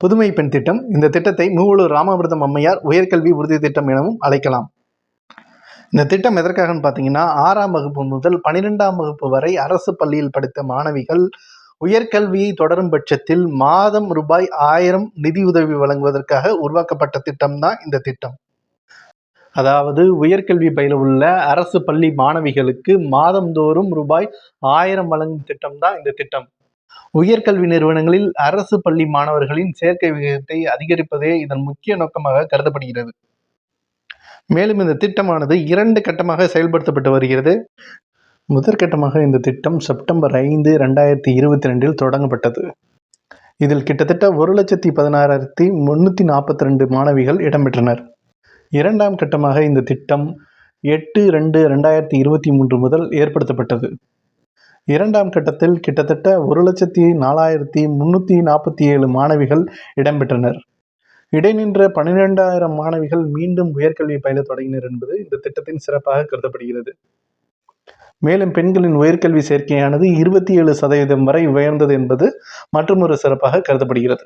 புதுமை பெண் திட்டம். இந்த திட்டத்தை மூவலூர் ராமாமிர்தம் அம்மையார் உயர்கல்வி உறுதி திட்டம் எனவும் அழைக்கலாம். இந்த திட்டம் எதற்காகன்னு பார்த்தீங்கன்னா, 6ஆம் வகுப்பு முதல் 12ஆம் வகுப்பு வரை அரசு பள்ளியில் படித்த மாணவிகள் உயர்கல்வியை தொடரும் பட்சத்தில் மாதம் ரூபாய் 1000 நிதியுதவி வழங்குவதற்காக உருவாக்கப்பட்ட திட்டம் தான் இந்த திட்டம். அதாவது உயர்கல்வி பயில உள்ள அரசு பள்ளி மாணவிகளுக்கு மாதந்தோறும் ரூபாய் 1000 வழங்கும் திட்டம் தான் இந்த திட்டம். உயர்கல்வி நிறுவனங்களில் அரசு பள்ளி மாணவர்களின் சேர்க்கை விகிதத்தை அதிகரிப்பதே இதன் முக்கிய நோக்கமாக கருதப்படுகிறது. மேலும் இந்த திட்டமானது 2 கட்டமாக செயல்படுத்தப்பட்டு வருகிறது. முதற்கட்டமாக இந்த திட்டம் செப்டம்பர் 5, 2022 தொடங்கப்பட்டது. இதில் கிட்டத்தட்ட 1,16,342 மாணவிகள் இடம்பெற்றனர். 2ஆம் கட்டமாக இந்த திட்டம் 8/2/2023 முதல் ஏற்படுத்தப்பட்டது. 2ஆம் கட்டத்தில் கிட்டத்தட்ட 1,04,347 மாணவிகள் இடம்பெற்றனர். இடைநின்ற 12,000 மாணவிகள் மீண்டும் உயர்கல்வி பயில தொடங்கினர் என்பது இந்த திட்டத்தின் சிறப்பாக கருதப்படுகிறது. மேலும் பெண்களின் உயர்கல்வி சேர்க்கையானது 27% வரை உயர்ந்தது என்பது மற்றொரு சிறப்பாக கருதப்படுகிறது.